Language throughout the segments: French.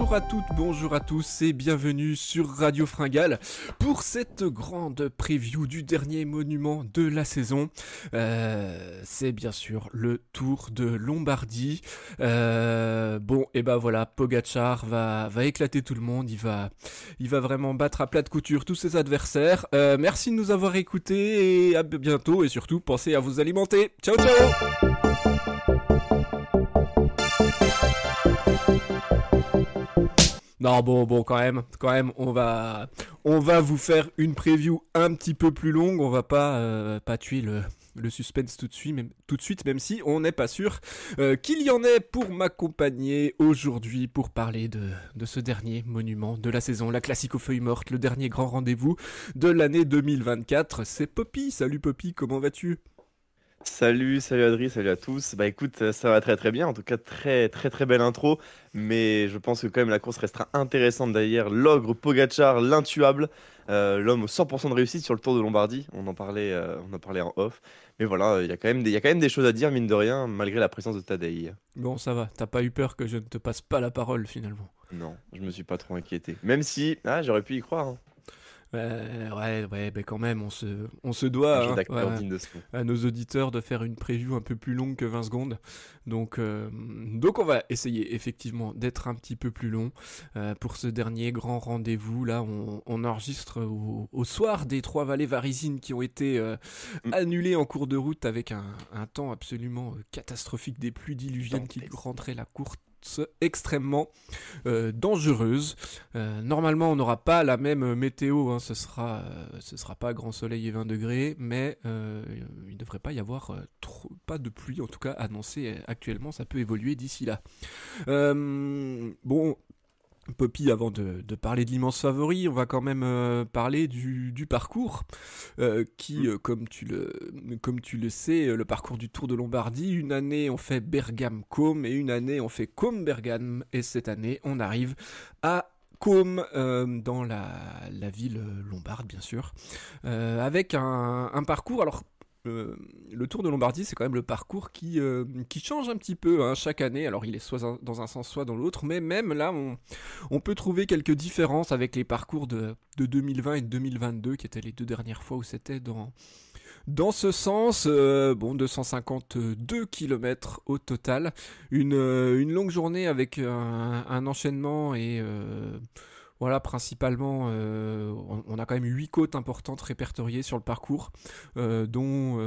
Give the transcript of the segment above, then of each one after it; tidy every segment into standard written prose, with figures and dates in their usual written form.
Bonjour à toutes, bonjour à tous et bienvenue sur Radio Fringale pour cette grande preview du dernier monument de la saison. C'est bien sûr le Tour de Lombardie. Bon, et ben voilà, Pogačar va éclater tout le monde, il va vraiment battre à plat de couture tous ses adversaires. Merci de nous avoir écoutés et à bientôt et surtout pensez à vous alimenter. Ciao ciao. Non, bon, quand même, on va vous faire une preview un petit peu plus longue. On va pas tuer le suspense tout de suite, même si on n'est pas sûr qu'il y en ait pour m'accompagner aujourd'hui pour parler de ce dernier monument de la saison, la classique aux feuilles mortes, le dernier grand rendez-vous de l'année 2024. C'est Poppy. Salut Poppy, comment vas-tu ? Salut Adri, salut à tous. Bah écoute, ça va très très bien. En tout cas, très très très belle intro. Mais je pense que quand même la course restera intéressante derrière. L'ogre Pogačar, l'intuable, l'homme aux 100% de réussite sur le Tour de Lombardie. On en parlait en off. Mais voilà, il y a quand même des choses à dire mine de rien, malgré la présence de Tadej. Bon, ça va, t'as pas eu peur que je ne te passe pas la parole finalement. Non, je me suis pas trop inquiété. Même si, j'aurais pu y croire. Hein. Ouais, mais quand même, on se Un doit jeu hein, d'acteur digne de ce nom. à nos auditeurs de faire une preview un peu plus longue que 20 secondes. Donc on va essayer effectivement d'être un petit peu plus long pour ce dernier grand rendez-vous. Là, on enregistre au soir des trois vallées varisines qui ont été annulées en cours de route avec un temps absolument catastrophique, des pluies diluviennes qui rendraient la course extrêmement dangereuse. Normalement on n'aura pas la même météo, hein, ce sera pas grand soleil et 20 degrés, mais il ne devrait pas y avoir pas de pluie en tout cas annoncée actuellement, ça peut évoluer d'ici là. Bon Poppy, avant de parler de l'immense favori, on va quand même parler du parcours qui, comme tu le sais, le parcours du Tour de Lombardie, une année on fait Bergame-Côme et une année on fait Côme-Bergame, et cette année on arrive à Côme, dans la ville lombarde bien sûr, avec un parcours, alors le Tour de Lombardie, c'est quand même le parcours qui change un petit peu hein, chaque année. Alors il est soit dans un sens, soit dans l'autre, mais même là, on peut trouver quelques différences avec les parcours de 2020 et de 2022, qui étaient les deux dernières fois où c'était dans ce sens. 252 km au total, une longue journée avec un enchaînement et... Voilà, principalement, on a quand même 8 côtes importantes répertoriées sur le parcours, dont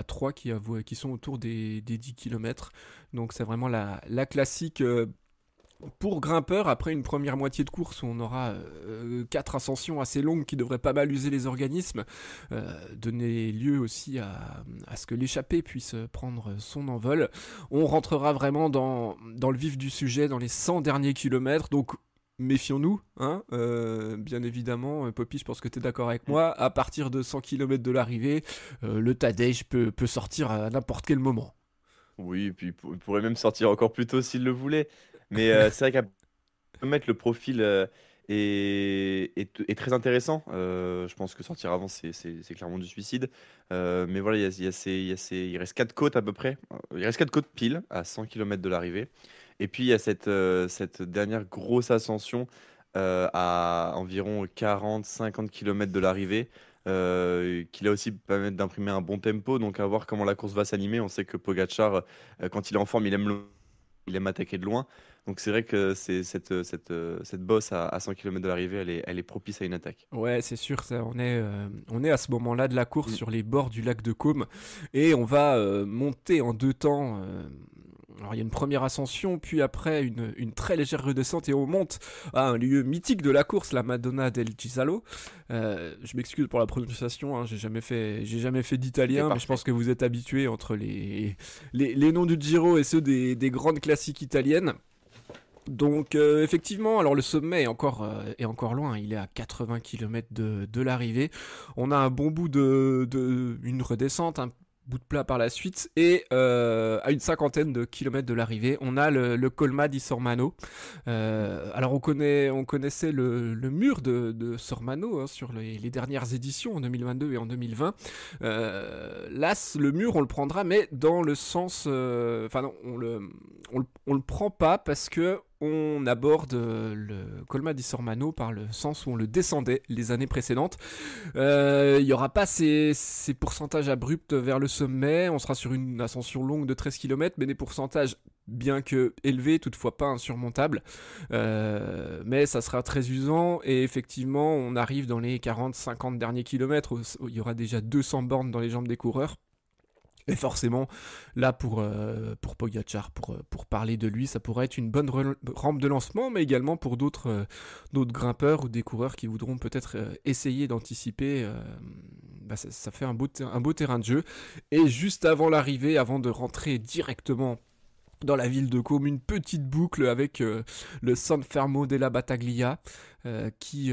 3 qui sont autour des 10 km. Donc c'est vraiment la classique pour grimpeurs, après une première moitié de course où on aura 4 ascensions assez longues qui devraient pas mal user les organismes, donner lieu aussi à ce que l'échappée puisse prendre son envol. On rentrera vraiment dans le vif du sujet dans les 100 derniers kilomètres, donc méfions-nous, hein, bien évidemment. Poppy, je pense que tu es d'accord avec moi. À partir de 100 km de l'arrivée, le Tadej peut sortir à n'importe quel moment. Oui, et puis il pourrait même sortir encore plus tôt s'il le voulait. Mais c'est vrai qu'à mettre le profil est très intéressant. Je pense que sortir avant, c'est clairement du suicide. Mais voilà, il reste 4 côtes à peu près. Il reste 4 côtes pile à 100 km de l'arrivée. Et puis il y a cette dernière grosse ascension à environ 40-50 km de l'arrivée, qui là aussi permet d'imprimer un bon tempo. Donc à voir comment la course va s'animer. On sait que Pogačar, quand il est en forme, il aime attaquer de loin. Donc c'est vrai que cette bosse à 100 km de l'arrivée, elle est propice à une attaque. Ouais, c'est sûr, ça, on est à ce moment-là de la course sur les bords du lac de Côme et on va monter en deux temps. Alors il y a une première ascension, puis après une très légère redescente et on monte à un lieu mythique de la course, la Madonna del Gisalo. Je m'excuse pour la prononciation, hein, j'ai jamais fait d'italien, mais je pense que vous êtes habitués entre les noms du Giro et ceux des grandes classiques italiennes. Donc effectivement, alors le sommet est encore loin, il est à 80 km de l'arrivée. On a un bon bout une redescente, un bout de plat par la suite, et à une cinquantaine de kilomètres de l'arrivée, on a le Colma di Sormano. Alors on connaissait le mur de Sormano hein, sur les dernières éditions en 2022 et en 2020. Là, le mur, on le prendra, mais dans le sens... on le prend pas parce que on aborde le Colma di Sormano par le sens où on le descendait les années précédentes. Il n'y aura pas ces pourcentages abrupts vers le sommet, on sera sur une ascension longue de 13 km, mais des pourcentages bien que élevés, toutefois pas insurmontables. Mais ça sera très usant, et effectivement, on arrive dans les 40-50 derniers kilomètres, où il y aura déjà 200 bornes dans les jambes des coureurs. Et forcément, là pour Pogačar, pour parler de lui, ça pourrait être une bonne rampe de lancement, mais également pour d'autres grimpeurs ou des coureurs qui voudront peut-être essayer d'anticiper. Ça fait un beau terrain de jeu. Et juste avant l'arrivée, avant de rentrer directement dans la ville de Côme, une petite boucle avec le San Fermo della Battaglia, qui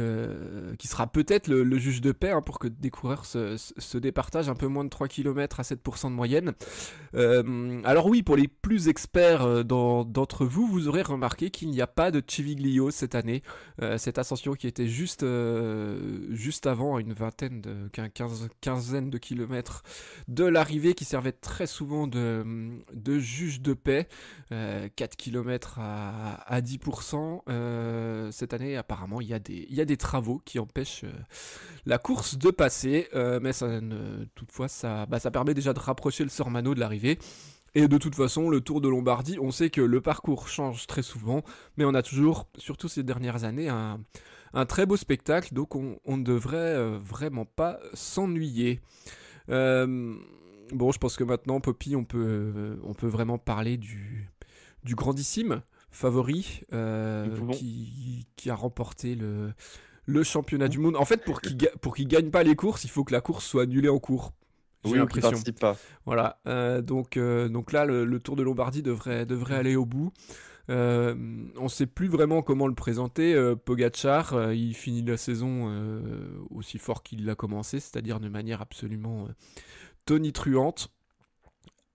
sera peut-être le juge de paix, pour que des coureurs se départagent un peu moins de 3 km à 7% de moyenne. Alors oui, pour les plus experts d'entre vous, vous aurez remarqué qu'il n'y a pas de Civiglio cette année. Cette ascension qui était juste avant, une quinzaine de kilomètres de l'arrivée, qui servait très souvent de juge de paix. 4 km à 10%. Cette année, apparemment, il y a des travaux qui empêchent la course de passer, mais toutefois, ça permet déjà de rapprocher le Sormano de l'arrivée. Et de toute façon, le Tour de Lombardie, on sait que le parcours change très souvent, mais on a toujours, surtout ces dernières années, un très beau spectacle, donc on ne devrait vraiment pas s'ennuyer. Bon, je pense que maintenant, Poppy, on peut vraiment parler du grandissime favori qui a remporté le championnat du monde. En fait, pour qu'il gagne pas les courses, il faut que la course soit annulée en cours. J'ai l'impression. Participe pas. Voilà. Donc là, le Tour de Lombardie devrait aller au bout. On sait plus vraiment comment le présenter. Pogačar, il finit la saison aussi fort qu'il l'a commencé, c'est-à-dire de manière absolument tonitruante.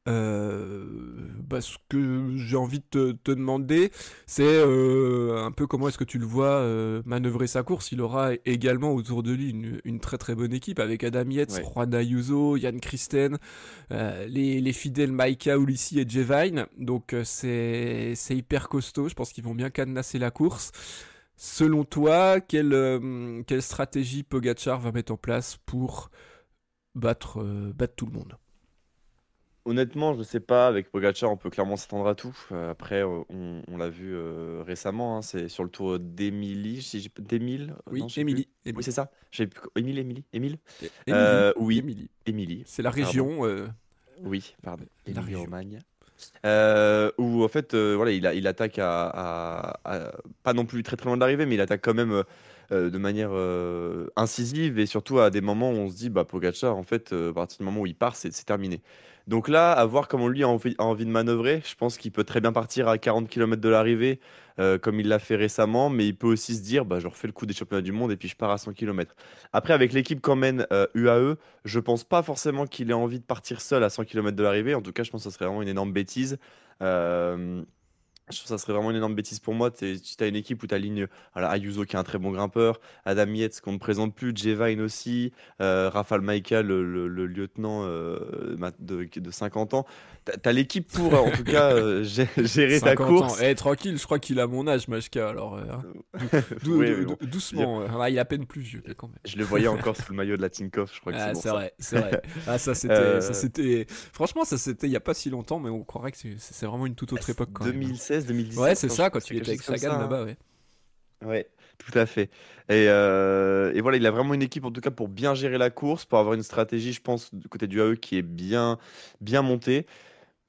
Ce que j'ai envie de te demander, c'est un peu comment est-ce que tu le vois manœuvrer sa course. Il aura également autour de lui une très très bonne équipe avec Adam Yates, Juan Ayuso, Jan Christen, les fidèles Maika, Ulissi et Jevine. Donc c'est hyper costaud. Je pense qu'ils vont bien cadenasser la course. Selon toi, quelle stratégie Pogačar va mettre en place pour battre tout le monde? Honnêtement, je ne sais pas. Avec Pogačar, on peut clairement s'attendre à tout. Après, on l'a vu récemment. C'est sur le Tour d'Émilie. D'Émile Oui, non, je sais Émilie. plus. Oui, c'est ça. Émile. Oui, Émilie. Émilie. C'est la région. Oui, pardon. La région. Émilie-Romagne. Où en fait, voilà, il attaque pas non plus très très loin de l'arrivée, mais il attaque quand même de manière incisive, et surtout à des moments où on se dit, bah Pogačar, en fait, à partir du moment où il part, c'est terminé. Donc là, à voir comment lui a envie de manœuvrer. Je pense qu'il peut très bien partir à 40 km de l'arrivée, comme il l'a fait récemment, mais il peut aussi se dire, bah je refais le coup des championnats du monde et puis je pars à 100 km. Après, avec l'équipe qu'emmène UAE, je pense pas forcément qu'il ait envie de partir seul à 100 km de l'arrivée. En tout cas, je pense que ça serait vraiment une énorme bêtise. Euh, je trouve que ça serait vraiment une énorme bêtise pour moi. Si tu as une équipe où tu alignes Ayuso qui est un très bon grimpeur, Adam Yates qu'on ne présente plus, Jevine aussi, Rafał Majka, le lieutenant de 50 ans. Tu as l'équipe pour, en tout cas, gérer ta 50 course. ans. Tranquille, je crois qu'il a mon âge, Majka, alors Oui, mais bon. doucement. Il est à peine plus vieux, quand même. Je le voyais encore sous le maillot de la Tinkoff, je crois que c'est pour ça. C'est vrai. Ça c'était. Franchement, ça c'était il y a pas si longtemps, mais on croirait que c'est vraiment une toute autre époque quand même. 2016, 2017. Ouais, c'est ça, quand c'est il était avec quelque chose comme Sagan ça, là-bas, ouais. Ouais, tout à fait. Et voilà, il a vraiment une équipe en tout cas pour bien gérer la course, pour avoir une stratégie, je pense, du côté du AE qui est bien montée.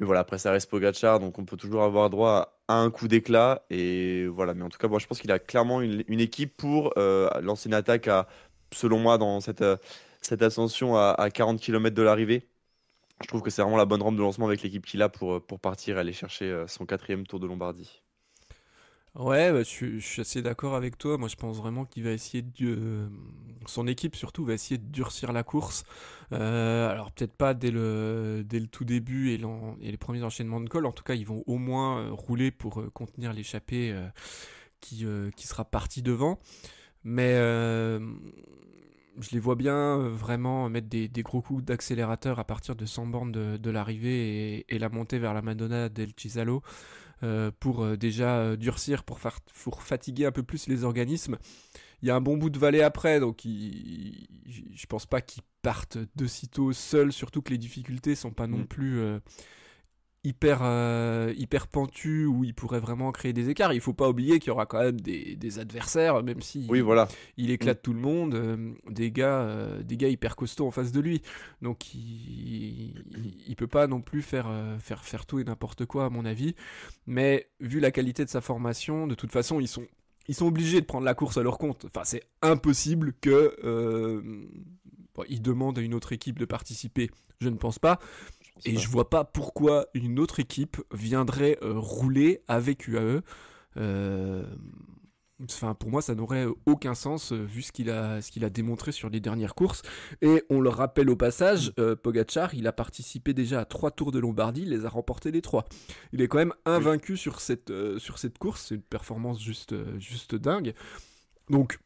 Mais voilà, après ça reste Pogačar, donc on peut toujours avoir droit à un coup d'éclat. Et voilà, mais en tout cas, moi je pense qu'il a clairement une équipe pour lancer une attaque selon moi, dans cette ascension à 40 km de l'arrivée. Je trouve que c'est vraiment la bonne rampe de lancement avec l'équipe qu'il a pour partir et aller chercher son 4e Tour de Lombardie. Ouais, je suis assez d'accord avec toi. Moi, je pense vraiment qu'il va essayer son équipe surtout va essayer de durcir la course. Alors peut-être pas dès le tout début et les premiers enchaînements de col. En tout cas, ils vont au moins rouler pour contenir l'échappée qui sera partie devant. Mais je les vois bien vraiment mettre des gros coups d'accélérateur à partir de 100 bornes de l'arrivée et la montée vers la Madonna del Cisalo. pour déjà durcir, pour fatiguer un peu plus les organismes. Il y a un bon bout de vallée après, donc je pense pas qu'ils partent de sitôt seuls, surtout que les difficultés sont pas non Mm. plus hyper pentues où ils pourraient vraiment créer des écarts. Il faut pas oublier qu'il y aura quand même des adversaires, même Oui, si voilà. il Mm. éclate tout le monde, des gars hyper costauds en face de lui. Donc il peut pas non plus faire tout et n'importe quoi à mon avis. Mais vu la qualité de sa formation, de toute façon ils sont obligés de prendre la course à leur compte. Enfin, c'est impossible que ils demandent à une autre équipe de participer. Je ne pense pas. Je pense Et pas. je vois pas pourquoi une autre équipe viendrait rouler avec UAE. Euh, Enfin, pour moi, ça n'aurait aucun sens vu ce qu'il a démontré sur les dernières courses. Et on le rappelle au passage, Pogacar, il a participé déjà à 3 Tours de Lombardie, il les a remportés les 3. Il est quand même Oui. invaincu sur cette course, c'est une performance juste dingue. Donc,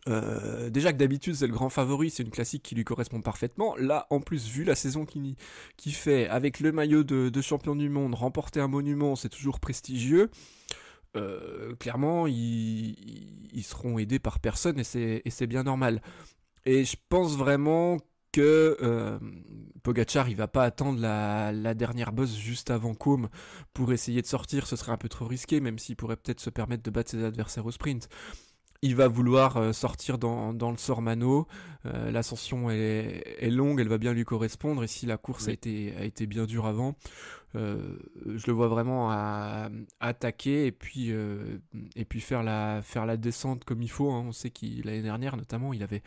déjà que d'habitude c'est le grand favori, c'est une classique qui lui correspond parfaitement. Là, en plus, vu la saison qu'il fait, avec le maillot de champion du monde, remporter un monument, c'est toujours prestigieux. Clairement, ils seront aidés par personne et c'est bien normal. Et je pense vraiment que Pogacar, il va pas attendre la dernière bosse juste avant Côme pour essayer de sortir. Ce serait un peu trop risqué, même s'il pourrait peut-être se permettre de battre ses adversaires au sprint. Il va vouloir sortir dans le Sormano. L'ascension est longue, elle va bien lui correspondre. Et si la course a Oui. été bien dure avant, je le vois vraiment à attaquer et puis faire la descente comme il faut, hein. On sait qu'il l'année dernière notamment, il avait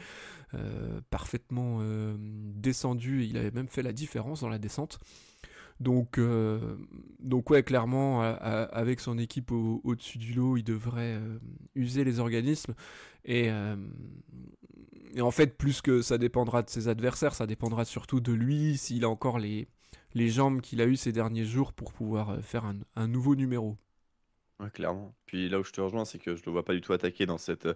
parfaitement descendu. Et il avait même fait la différence dans la descente. Donc ouais, clairement, avec son équipe au-dessus du lot, il devrait user les organismes. Et, euh, et en fait, plus que ça dépendra de ses adversaires, ça dépendra surtout de lui, s'il a encore les jambes qu'il a eues ces derniers jours pour pouvoir faire un nouveau numéro. Ouais, clairement. Puis là où je te rejoins, c'est que je le vois pas du tout attaquer dans cette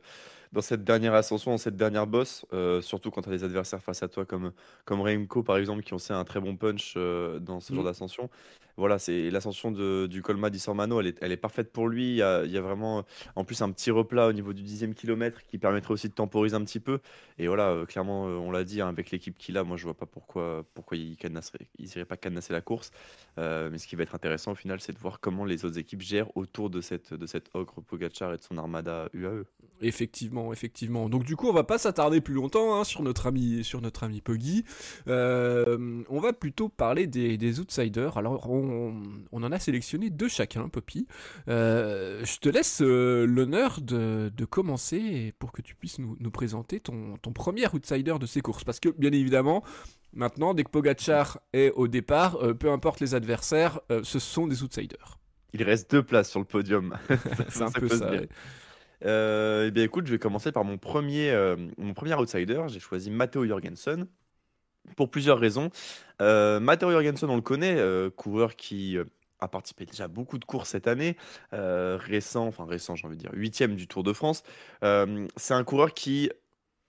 dernière ascension, dans cette dernière bosse, surtout quand tu as des adversaires face à toi comme Remco par exemple, qui ont un très bon punch dans ce genre Mm. d'ascension. Voilà, c'est l'ascension du Colma di Sormano, elle est parfaite pour lui. Il y a vraiment, en plus, un petit replat au niveau du 10e kilomètre qui permettrait aussi de temporiser un petit peu. Et voilà, clairement, on l'a dit, hein, avec l'équipe qu'il a, moi je vois pas pourquoi il irait pas cadenasser la course. Mais ce qui va être intéressant au final, c'est de voir comment les autres équipes gèrent autour de cet ogre Pogacar et de son armada UAE. Effectivement, effectivement. Donc du coup, on va pas s'attarder plus longtemps hein, sur notre ami Poggy. On va plutôt parler des outsiders. Alors, on en a sélectionné 2 chacun, Poppy. Je te laisse l'honneur de commencer pour que tu puisses nous présenter ton premier outsider de ces courses. Parce que, bien évidemment, maintenant, dès que Pogacar est au départ, peu importe les adversaires, ce sont des outsiders. Il reste 2 places sur le podium, C'est un ça peu peut se ça, dire. ouais. Eh bien, écoute, je vais commencer par mon premier outsider. J'ai choisi Matteo Jorgensen pour plusieurs raisons. Matteo Jorgensen, on le connaît, coureur qui a participé déjà à beaucoup de courses cette année, récent, j'ai envie de dire, 8e du Tour de France. C'est un coureur qui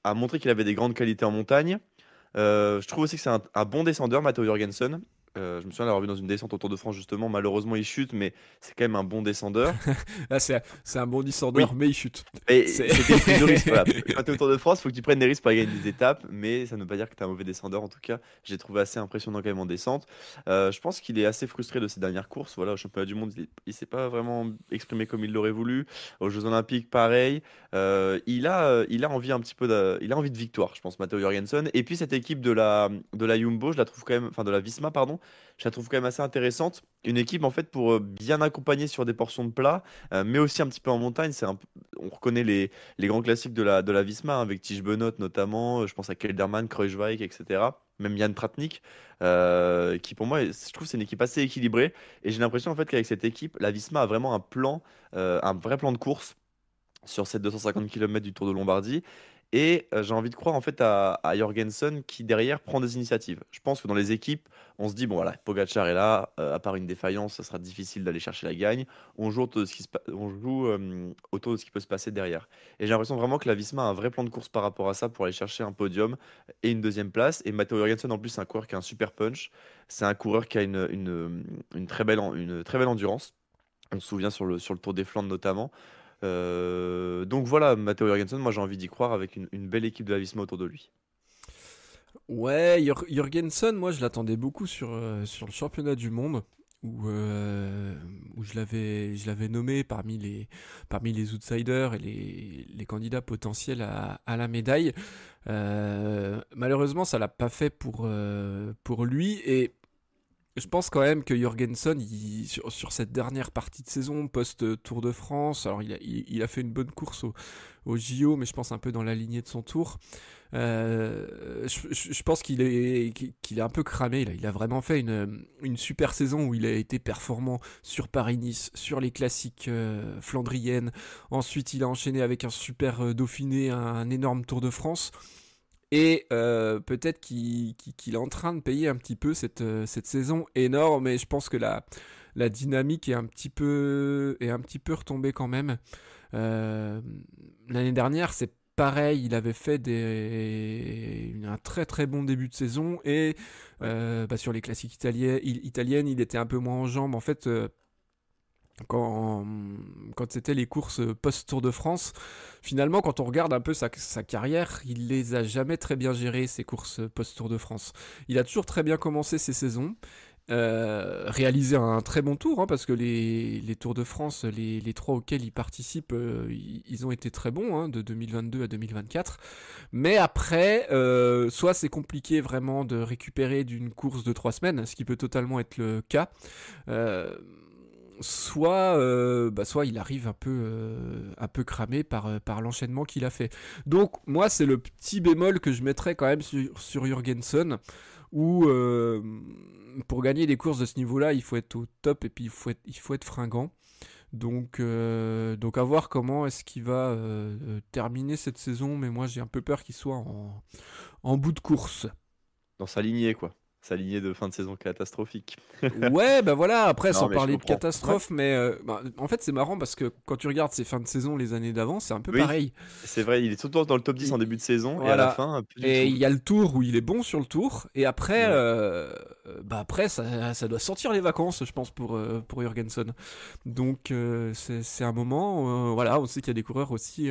a montré qu'il avait des grandes qualités en montagne. Je trouve aussi que c'est un bon descendeur, Matteo Jorgensen. Je me souviens l'avoir vu dans une descente au Tour de France, justement. Malheureusement, il chute, mais c'est quand même un bon descendeur. Là, c'est un bon descendeur, Oui, mais il chute. et C'est... c'était une prise de risque. Voilà. Quand tu es au Tour de France, il faut que tu prennes des risques pour gagner des étapes, mais ça ne veut pas dire que tu es un mauvais descendeur. En tout cas, j'ai trouvé assez impressionnant quand même en descente. Je pense qu'il est assez frustré de ses dernières courses. Voilà, au championnat du monde, il ne s'est pas vraiment exprimé comme il l'aurait voulu. Aux Jeux Olympiques, pareil. Il a envie un petit peu il a envie de victoire, je pense, Matteo Jorgensen. Et puis cette équipe de la Jumbo, je la trouve quand même, enfin de la Visma, pardon, je la trouve quand même assez intéressante. Une équipe en fait pour bien accompagner sur des portions de plat, mais aussi un petit peu en montagne. On reconnaît les grands classiques de la Visma, hein, avec Tiege Benoot notamment. Je pense à Kelderman, Kruijswijk, etc. Même Jan Tratnik, qui pour moi, je trouve c'est une équipe assez équilibrée. Et j'ai l'impression en fait qu'avec cette équipe, la Visma a vraiment un vrai plan de course sur ces 250 km du Tour de Lombardie. Et j'ai envie de croire en fait à Jorgensen qui derrière prend des initiatives. Je pense que dans les équipes, on se dit bon voilà, Pogacar est là, à part une défaillance, ça sera difficile d'aller chercher la gagne. On joue autour de autour de ce qui peut se passer derrière. Et j'ai l'impression vraiment que la Visma a un vrai plan de course par rapport à ça pour aller chercher un podium et une deuxième place. Et Matteo Jorgensen en plus c'est un coureur qui a un super punch. C'est un coureur qui a une très belle endurance. On se souvient sur le Tour des Flandres notamment. Donc voilà, Matteo Jorgensen, moi j'ai envie d'y croire avec une belle équipe de la Visma autour de lui. Ouais, Jorgensen, moi je l'attendais beaucoup sur le championnat du monde où je l'avais nommé parmi les outsiders et les candidats potentiels à la médaille. Malheureusement, ça l'a pas fait pour lui et je pense quand même que Jorgensen, sur cette dernière partie de saison, post-Tour de France, alors il a fait une bonne course au JO, mais je pense un peu dans la lignée de son tour. Je pense qu'il est un peu cramé. Il a vraiment fait une super saison où il a été performant sur Paris-Nice, sur les classiques flandriennes. Ensuite, il a enchaîné avec un super Dauphiné, un énorme Tour de France. Et peut-être qu'il est en train de payer un petit peu cette saison énorme. Et je pense que la dynamique est un petit peu retombée quand même. Euh, L'année dernière, c'est pareil, il avait fait un très très bon début de saison. Et Ouais. sur les classiques italiennes, il était un peu moins en jambes. En fait, quand, quand c'était les courses post-Tour de France, finalement, quand on regarde un peu sa carrière, il les a jamais très bien gérées, ces courses post-Tour de France. Il a toujours très bien commencé ses saisons, réalisé un très bon tour, hein, parce que les Tours de France, les trois auxquels il participe, ils ont été très bons, hein, de 2022 à 2024. Mais après, soit c'est compliqué vraiment de récupérer d'une course de 3 semaines, ce qui peut totalement être le cas. Euh, soit il arrive un peu cramé par l'enchaînement qu'il a fait. Donc moi c'est le petit bémol que je mettrais quand même sur Jürgensen, où pour gagner des courses de ce niveau-là, il faut être au top et puis il faut être fringant. Donc à voir comment est-ce qu'il va terminer cette saison, mais moi j'ai un peu peur qu'il soit en bout de course. Dans sa lignée, quoi. Sa lignée de fin de saison catastrophique. Ouais, bah voilà, après, Non, sans mais je parler de comprends. Ouais. catastrophe, mais en fait, c'est marrant parce que quand tu regardes ces fins de saison les années d'avant, c'est un peu Oui, pareil. c'est vrai, il est surtout dans le top 10 en début Il- de saison et à la voilà. fin, plus du Et tout. il y a le tour où il est bon sur le tour, et après, Ouais. après ça doit sortir les vacances, je pense, pour Jürgensen. Donc, c'est un moment, voilà, on sait qu'il y a des coureurs aussi.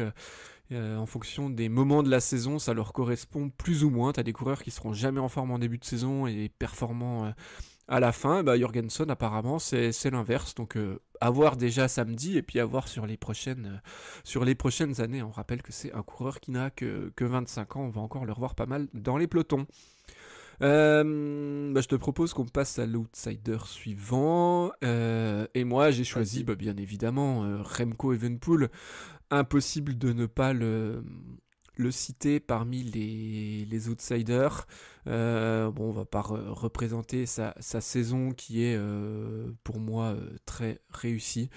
En fonction des moments de la saison, ça leur correspond plus ou moins. T'as des coureurs qui seront jamais en forme en début de saison et performants à la fin. Bah, Jorgensen, apparemment, c'est l'inverse. Donc, à voir déjà samedi et puis à voir sur les prochaines années. On rappelle que c'est un coureur qui n'a que 25 ans. On va encore le revoir pas mal dans les pelotons. Je te propose qu'on passe à l'outsider suivant. Et moi, j'ai choisi, Vas-y. bien évidemment, Remco Evenepoel. Impossible de ne pas le citer parmi les outsiders. Bon, on va pas représenter sa saison qui est pour moi très réussie.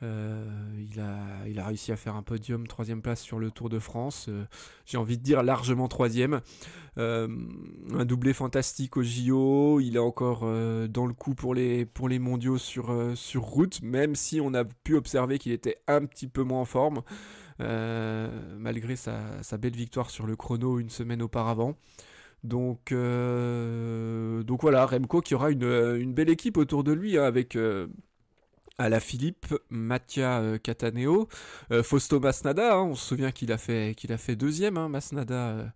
Il a réussi à faire un podium, troisième place sur le Tour de France. J'ai envie de dire largement troisième. Euh, un doublé fantastique au JO. Il est encore dans le coup pour les mondiaux sur route, même si on a pu observer qu'il était un petit peu moins en forme, malgré sa belle victoire sur le chrono une semaine auparavant. Donc voilà, Remco qui aura une belle équipe autour de lui, hein, avec Alaphilippe, Mattia Cataneo, Fausto Masnada, hein, on se souvient qu'il a fait deuxième, hein, Masnada,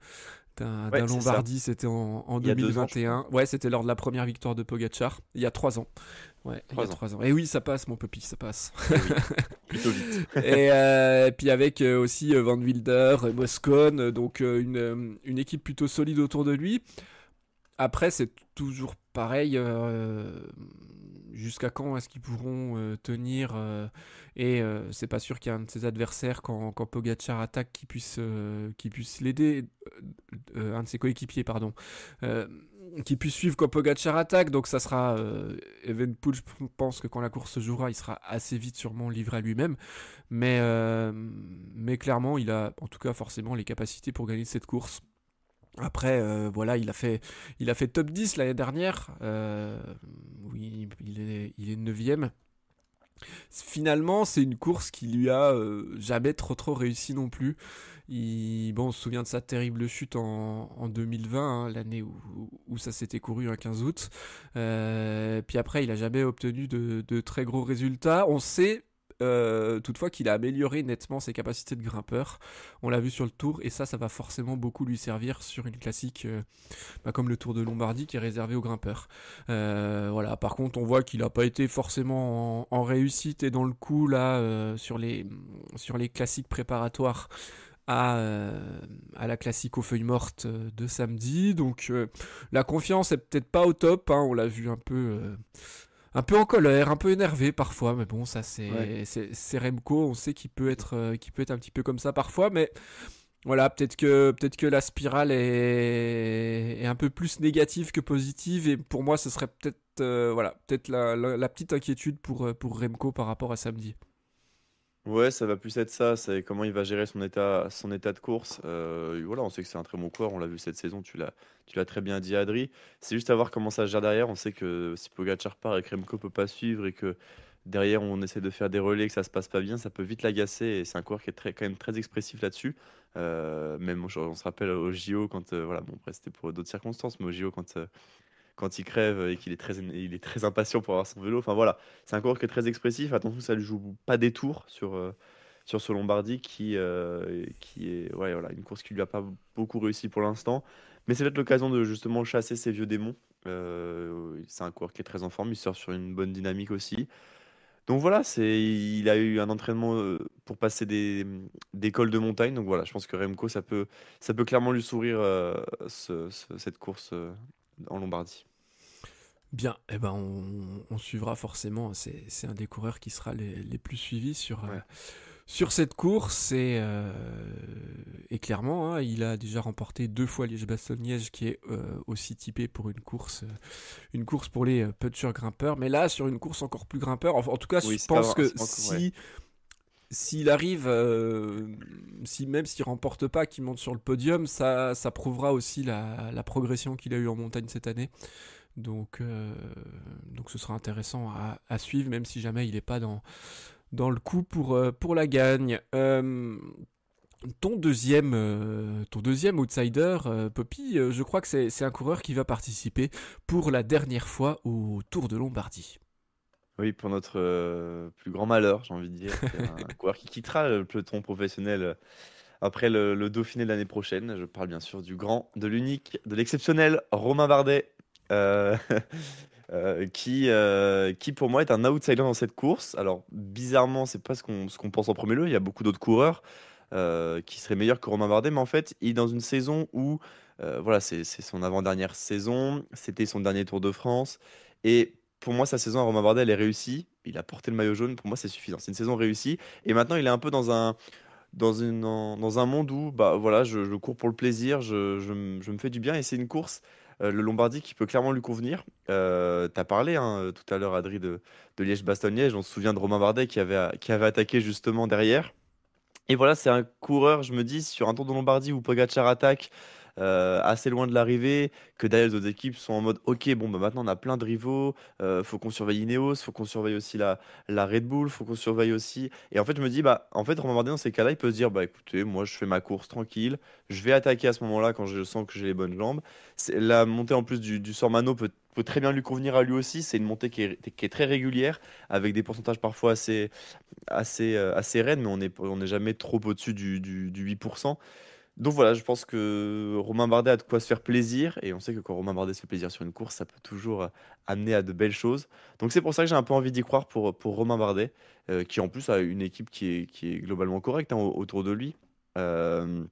Ouais, d'un c'est ça. Lombardie, c'était en Il y a 2 ans, je crois. 2021. Ouais, c'était lors de la première victoire de Pogacar, il y a 3 ans. Ouais, il y a 3 ans. 3 ans. Et oui, ça passe, mon papy, ça passe. Eh oui, plutôt vite. Et puis avec aussi Van Wilder, Moscon, donc une équipe plutôt solide autour de lui. Après, c'est toujours pareil. Jusqu'à quand est-ce qu'ils pourront tenir, et c'est pas sûr qu'il y ait un de ses adversaires quand Pogacar attaque qui puisse l'aider, un de ses coéquipiers, pardon, euh, qui puisse suivre quand Pogacar attaque. Donc ça sera Evenepoel, je pense que quand la course se jouera, il sera assez vite sûrement livré à lui-même. Mais clairement, il a en tout cas forcément les capacités pour gagner cette course. Après, voilà, il a fait top 10 l'année dernière. Oui, il est 9ème. Finalement, c'est une course qui lui a jamais trop réussi non plus. Bon, on se souvient de sa terrible chute en 2020, hein, l'année où ça s'était couru un 15 août. Puis après, il a jamais obtenu de très gros résultats. On sait toutefois qu'il a amélioré nettement ses capacités de grimpeur. On l'a vu sur le Tour, et ça va forcément beaucoup lui servir sur une classique comme le Tour de Lombardie qui est réservé aux grimpeurs. Voilà. Par contre, on voit qu'il n'a pas été forcément en réussite et dans le coup là sur les classiques préparatoires à la classique aux feuilles mortes de samedi. Donc la confiance est peut-être pas au top, hein. On l'a vu un peu en colère, un peu énervé parfois, mais bon, ça Ouais. c'est Remco. On sait qu'il peut être un petit peu comme ça parfois, mais voilà, peut-être que la spirale est un peu plus négative que positive, et pour moi, ce serait peut-être voilà, peut-être la petite inquiétude pour Remco par rapport à samedi. Ouais, ça va plus être ça, c'est comment il va gérer son état de course. Voilà, on sait que c'est un très bon coureur, on l'a vu cette saison, tu l'as très bien dit, Adri. C'est juste à voir comment ça se gère derrière. On sait que si Pogacar part et que Remco peut pas suivre et que derrière on essaie de faire des relais et que ça se passe pas bien, ça peut vite l'agacer. Et c'est un coureur qui est quand même très expressif là-dessus. Même on se rappelle au JO quand, voilà, bon après c'était pour d'autres circonstances, mais au JO quand il crève et il est très impatient pour avoir son vélo. Enfin voilà, c'est un coureur qui est très expressif. Attention, ça ne joue pas des tours sur ce Lombardie qui est ouais, voilà, une course qui lui a pas beaucoup réussi pour l'instant. Mais c'est peut-être l'occasion de justement chasser ses vieux démons. C'est un coureur qui est très en forme, il sort sur une bonne dynamique aussi. Donc voilà, il a eu un entraînement pour passer des cols de montagne. Donc voilà, je pense que Remco, ça peut clairement lui sourire cette course en Lombardie. Bien, eh ben on suivra forcément. C'est un des coureurs qui sera les plus suivis Ouais. sur cette course. Et clairement, hein, il a déjà remporté 2 fois Liège-Bastogne-Liège, qui est aussi typé pour une course pour les putschers grimpeurs. Mais là, sur une course encore plus grimpeur, en tout cas, je Oui, pense que c'est pas encore. Ouais. s'il arrive, même s'il remporte pas, qu'il monte sur le podium, ça prouvera aussi la progression qu'il a eue en montagne cette année. Donc, donc ce sera intéressant à suivre, même si jamais il n'est pas dans le coup pour la gagne. Ton deuxième outsider, Poppy, je crois que c'est un coureur qui va participer pour la dernière fois au Tour de Lombardie. Oui, pour notre plus grand malheur, j'ai envie de dire. C'est un coureur qui quittera le peloton professionnel après le Dauphiné de l'année prochaine. Je parle bien sûr du grand, de l'unique, de l'exceptionnel Romain Bardet. euh, qui pour moi est un outsider dans cette course. Alors bizarrement, c'est pas ce qu'on pense en premier lieu. Il y a beaucoup d'autres coureurs qui seraient meilleurs que Romain Bardet, mais en fait, il est dans une saison où voilà, c'est son avant-dernière saison, c'était son dernier Tour de France, et pour moi, sa saison à Romain Bardet, elle est réussie. Il a porté le maillot jaune, pour moi, c'est suffisant. C'est une saison réussie, et maintenant, il est un peu dans un monde où bah voilà, je cours pour le plaisir, je me fais du bien et c'est une course, le Lombardie, qui peut clairement lui convenir. Tu as parlé hein, tout à l'heure, Adri, de Liège-Bastogne-Liège. On se souvient de Romain Bardet qui avait attaqué justement derrière. Et voilà, c'est un coureur, je me dis, sur un Tour de Lombardie où Pogacar attaque assez loin de l'arrivée, que derrière les autres équipes sont en mode, ok, bon, bah maintenant on a plein de rivaux, faut qu'on surveille Ineos, faut qu'on surveille aussi la Red Bull, faut qu'on surveille aussi. Et en fait, je me dis, bah, en fait, Romain Bardet, dans ces cas-là, il peut se dire, bah écoutez, moi je fais ma course tranquille, je vais attaquer à ce moment-là quand je sens que j'ai les bonnes jambes. La montée en plus du Sormano peut très bien lui convenir à lui aussi, c'est une montée qui est très régulière, avec des pourcentages parfois assez raide, mais on est jamais trop au-dessus du 8%. Donc voilà, je pense que Romain Bardet a de quoi se faire plaisir, et on sait que quand Romain Bardet se fait plaisir sur une course, ça peut toujours amener à de belles choses. Donc c'est pour ça que j'ai un peu envie d'y croire pour Romain Bardet, qui en plus a une équipe qui est globalement correcte hein, autour de lui. Euh,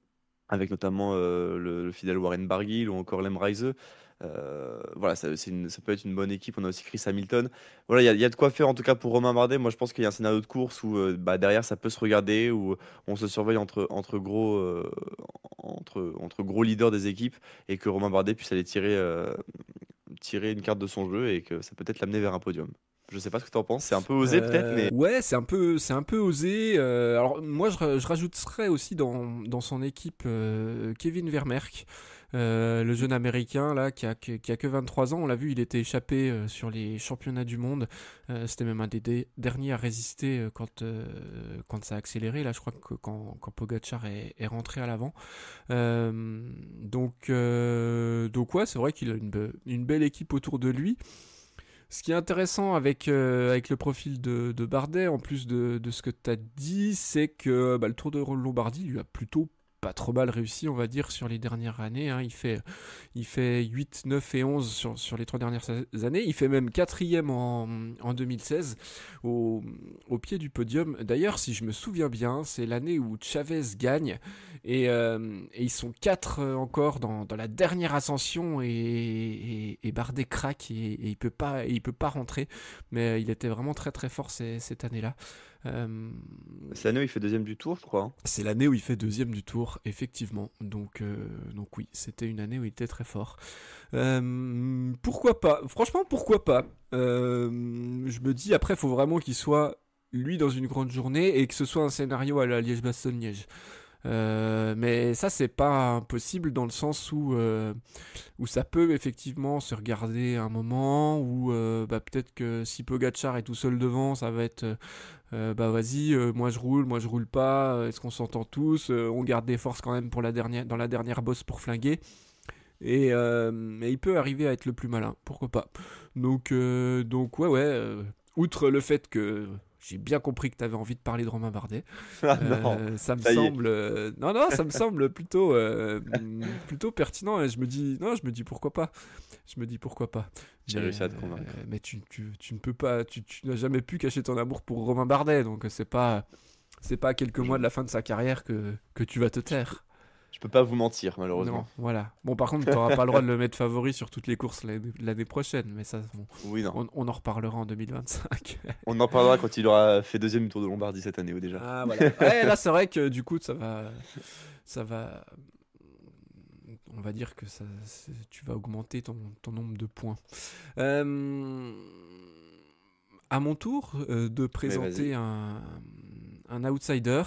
Avec notamment le fidèle Warren Barguil ou encore Lem Reise. Voilà, ça peut être une bonne équipe. On a aussi Chris Hamilton. Voilà, il y a de quoi faire en tout cas pour Romain Bardet. Moi, je pense qu'il y a un scénario de course où bah, derrière ça peut se regarder, où on se surveille entre gros leaders des équipes et que Romain Bardet puisse aller tirer une carte de son jeu et que ça peut être l'amener vers un podium. Je sais pas ce que tu en penses, c'est un peu osé peut-être, mais Ouais, c'est un peu osé. Alors moi, je rajouterais aussi dans son équipe Kevin Vermerk, le jeune américain là qui a que 23 ans. On l'a vu, il était échappé sur les championnats du monde. C'était même un des derniers à résister quand ça a accéléré. Là, je crois que quand Pogacar est rentré à l'avant. Donc ouais, c'est vrai qu'il a une belle équipe autour de lui. Ce qui est intéressant avec le profil de Bardet, en plus de ce que tu as dit, c'est que le Tour de Lombardie lui a plutôt pas trop mal réussi, on va dire, sur les dernières années. Hein. Il fait 8, 9 et 11 sur les 3 dernières années. Il fait même quatrième en 2016 au, au pied du podium. D'ailleurs, si je me souviens bien, c'est l'année où Chavez gagne et ils sont 4 encore dans la dernière ascension et Bardet craque et il peut pas rentrer. Mais il était vraiment très très fort cette année-là. Euh, c'est l'année où il fait deuxième du Tour, je crois, hein. c'est l'année où il fait deuxième du tour, effectivement. Donc oui, c'était une année où il était très fort. Pourquoi pas? Franchement, pourquoi pas? Je me dis, après, il faut vraiment qu'il soit lui dans une grande journée et que ce soit un scénario à la Liège-Bastogne-Liège. Mais ça, c'est pas impossible dans le sens où ça peut effectivement se regarder un moment, où peut-être que si Pogacar est tout seul devant, ça va être bah vas-y, moi je roule pas, est-ce qu'on s'entend tous, on garde des forces quand même pour dans la dernière bosse pour flinguer. Et il peut arriver à être le plus malin, pourquoi pas. Donc ouais, outre le fait que j'ai bien compris que tu avais envie de parler de Romain Bardet. Ah non, Ça me ça y est, semble, non, ça me semble plutôt pertinent. Et je me dis pourquoi pas. Je me dis pourquoi pas. j'ai réussi à te convaincre. Mais tu ne peux pas, tu n'as jamais pu cacher ton amour pour Romain Bardet, donc c'est pas à quelques Je, mois de la fin de sa carrière que tu vas te je peux, taire. je peux pas vous mentir, Non, malheureusement. voilà. Bon, par contre, tu n'auras pas le droit de le mettre favori sur toutes les courses l'année prochaine, mais ça, Oui, non. on en reparlera en 2025. On en parlera quand il aura fait deuxième du Tour de Lombardie cette année ou déjà. Ah voilà. Ouais, là c'est vrai que du coup ça va, on va dire que tu vas augmenter ton nombre de points. Euh, à mon tour de Mais présenter vas-y. un outsider.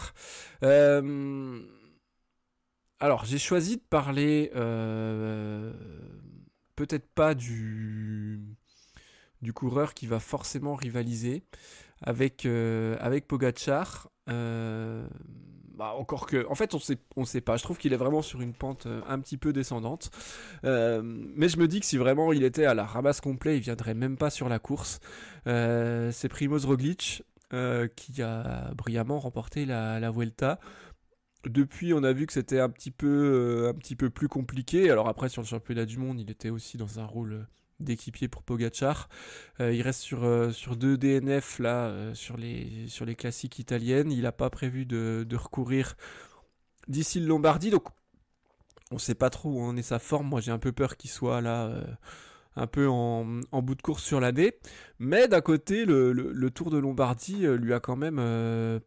Euh, alors j'ai choisi de parler peut-être pas du coureur qui va forcément rivaliser avec Pogacar. Encore que, en fait, on sait pas. Je trouve qu'il est vraiment sur une pente un petit peu descendante. Mais je me dis que si vraiment il était à la ramasse complet, il viendrait même pas sur la course. C'est Primoz Roglic qui a brillamment remporté la Vuelta. Depuis, on a vu que c'était un petit peu plus compliqué. Alors après, sur le championnat du monde, il était aussi dans un rôle d'équipier pour Pogacar. Il reste sur 2 DNF là, sur les classiques italiennes. Il n'a pas prévu de recourir d'ici le Lombardie. Donc, on ne sait pas trop où en est sa forme. Moi, j'ai un peu peur qu'il soit là. Un peu en bout de course sur l'année. Mais d'un côté, le Tour de Lombardie lui a quand même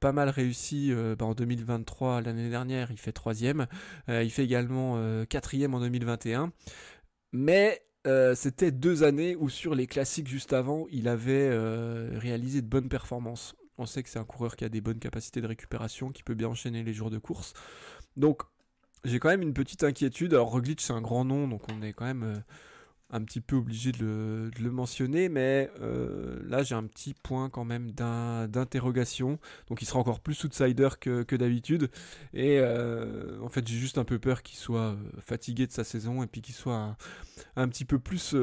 pas mal réussi en 2023, l'année dernière, il fait troisième. Il fait également quatrième en 2021. Mais c'était 2 années où sur les classiques juste avant, il avait réalisé de bonnes performances. On sait que c'est un coureur qui a des bonnes capacités de récupération, qui peut bien enchaîner les jours de course. Donc j'ai quand même une petite inquiétude. Alors Roglic c'est un grand nom, donc on est quand même un petit peu obligé de le mentionner, mais là j'ai un petit point quand même d'interrogation, donc il sera encore plus outsider que d'habitude, et en fait j'ai juste un peu peur qu'il soit fatigué de sa saison, et puis qu'il soit un petit peu plus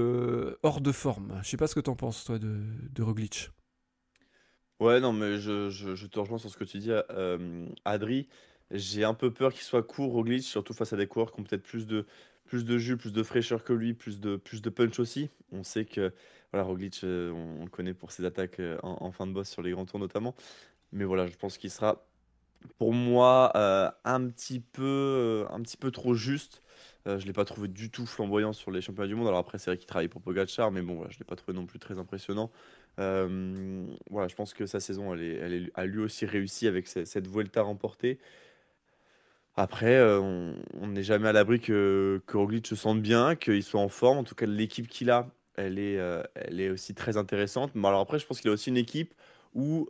hors de forme. Je sais pas ce que t'en penses toi de Roglic. Ouais, non, mais je te rejoins sur ce que tu dis, Adri. J'ai un peu peur qu'il soit court, Roglic, surtout face à des coureurs qui ont peut-être plus de jus, plus de fraîcheur que lui, plus de punch aussi. On sait que voilà, Roglic, on le connaît pour ses attaques en fin de boss sur les grands tours notamment. Mais voilà, je pense qu'il sera pour moi un petit peu trop juste. Je ne l'ai pas trouvé du tout flamboyant sur les championnats du monde. Alors après, c'est vrai qu'il travaille pour Pogacar, mais bon, voilà, je ne l'ai pas trouvé non plus très impressionnant. Voilà, je pense que sa saison, a lui aussi réussi avec cette Vuelta remportée. Après, on n'est jamais à l'abri que Roglic se sente bien, qu'il soit en forme. En tout cas, l'équipe qu'il a, elle est aussi très intéressante. Mais alors après, je pense qu'il y a aussi une équipe où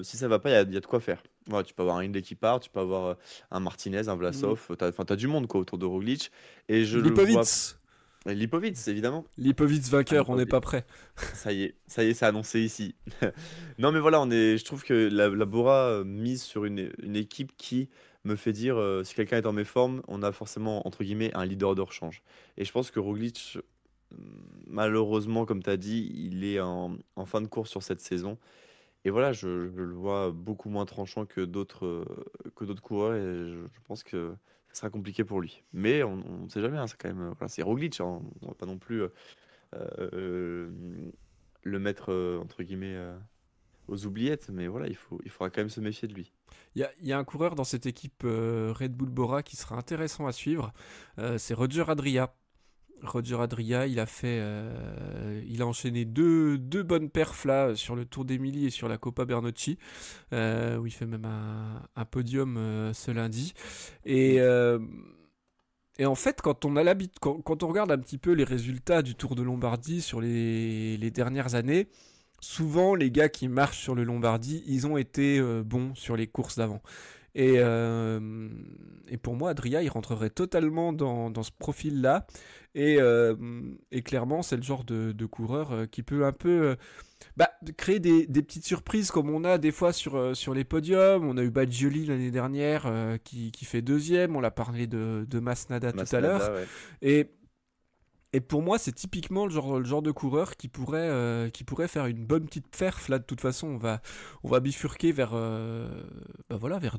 si ça va pas, il y a de quoi faire. Voilà, tu peux avoir un Hindley qui part, tu peux avoir un Martinez, un Mm. Vlasov, enfin, t'as du monde quoi, autour de Roglic. Et je le vois. Lipovic. Lipovic, évidemment. Lipovic Ah, vainqueur, on n'est Lipovic. pas prêt. Ça y est, c'est annoncé ici. Non, mais voilà, je trouve que la Bora mise sur une équipe qui me fait dire si quelqu'un est en méforme, on a forcément, entre guillemets, un leader de rechange. Et je pense que Roglic, malheureusement, comme tu as dit, il est en fin de course sur cette saison. Et voilà, je le vois beaucoup moins tranchant que d'autres coureurs et je pense que ça sera compliqué pour lui. Mais on ne sait jamais, hein, c'est quand même, voilà, c'est Roglic, hein, on va pas non plus euh, le mettre entre guillemets aux oubliettes, mais voilà, il faudra quand même se méfier de lui. Il y a un coureur dans cette équipe Red Bull Bora qui sera intéressant à suivre. C'est Roger Adria. Roger Adria, il a enchaîné deux bonnes perfs là sur le Tour d'Émilie et sur la Coppa Bernocchi, où il fait même un podium ce lundi. Et, Mm. euh, et en fait, quand on regarde un petit peu les résultats du Tour de Lombardie sur les dernières années, souvent les gars qui marchent sur le Lombardie, ils ont été bons sur les courses d'avant. Et pour moi, Adria, il rentrerait totalement dans ce profil-là. Et clairement, c'est le genre de coureur qui peut un peu créer des petites surprises comme on a des fois sur les podiums. On a eu Badjioli l'année dernière qui fait deuxième. On l'a parlé de Masnada tout à l'heure. Masnada, ouais. Et et pour moi, c'est typiquement le genre de coureur qui pourrait faire une bonne petite perf. Là, de toute façon, on va bifurquer vers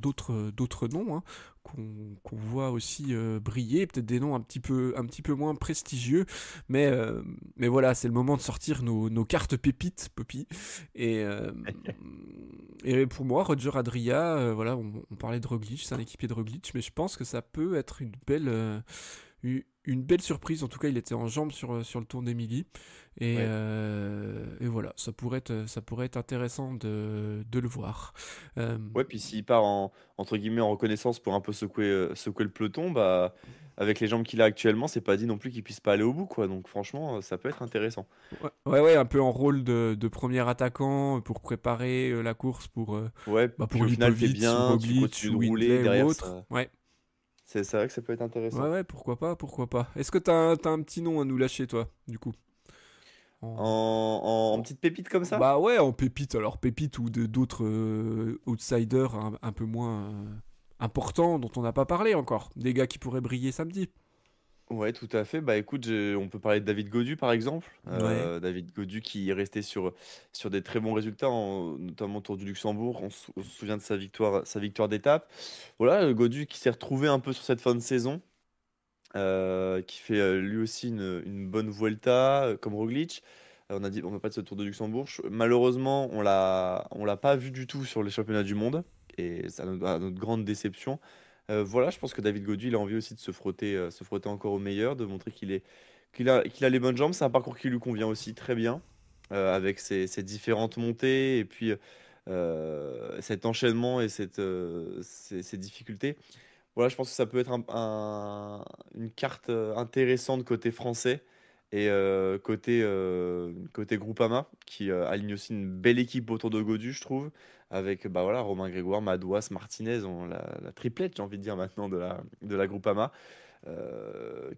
d'autres noms hein, qu'on voit aussi briller, peut-être des noms un petit peu moins prestigieux. Mais voilà, c'est le moment de sortir nos cartes pépites, Poppy. Et, euh, et pour moi, Roger Adria, voilà, on parlait de Roglic, c'est un équipier de Roglic, mais je pense que ça peut être une belle surprise. En tout cas, il était en jambes sur le Tour d'Émilie. Et, Ouais. euh, et voilà, ça pourrait être intéressant de le voir. Euh, Ouais, puis s'il part entre guillemets en reconnaissance pour un peu secouer le peloton, bah avec les jambes qu'il a actuellement, c'est pas dit non plus qu'il puisse pas aller au bout, quoi. Donc franchement, ça peut être intéressant. ouais, ouais, ouais, un peu en rôle de premier attaquant pour préparer la course Ouais, puis pour au final, t'es Lipovic ou bien, tu Roglic continues de ou rouler, Hindley ou derrière, autre. Ouais, c'est vrai que ça peut être ouais, intéressant. ouais, pourquoi pas, pourquoi pas. Est-ce que t'as un petit nom à nous lâcher, toi, du coup En, en, en en- petite pépite comme ça? Bah ouais, en pépite, alors pépite ou d'autres outsiders un peu moins importants dont on n'a pas parlé encore. Des gars qui pourraient briller samedi. Ouais, tout à fait. Bah écoute, on peut parler de David Godu par exemple. Ouais. David Godu qui est resté sur des très bons résultats, notamment autour du Luxembourg. On se souvient de sa victoire d'étape. Voilà, Godu qui s'est retrouvé un peu sur cette fin de saison, qui fait lui aussi une bonne Vuelta, comme Roglic. On a pas de ce Tour de Luxembourg. Malheureusement, on l'a pas vu du tout sur les championnats du monde, et c'est à notre grande déception. Voilà, je pense que David Gaudu, il a envie aussi de se frotter encore au meilleur, de montrer qu'il a les bonnes jambes. C'est un parcours qui lui convient aussi très bien, avec ses différentes montées et puis cet enchaînement et ces difficultés. Voilà, je pense que ça peut être une carte intéressante côté français et côté Groupama, qui aligne aussi une belle équipe autour de Godu, je trouve, avec bah voilà, Romain Grégoire, Madouas, Martinez, la triplette, j'ai envie de dire maintenant, de la Groupama.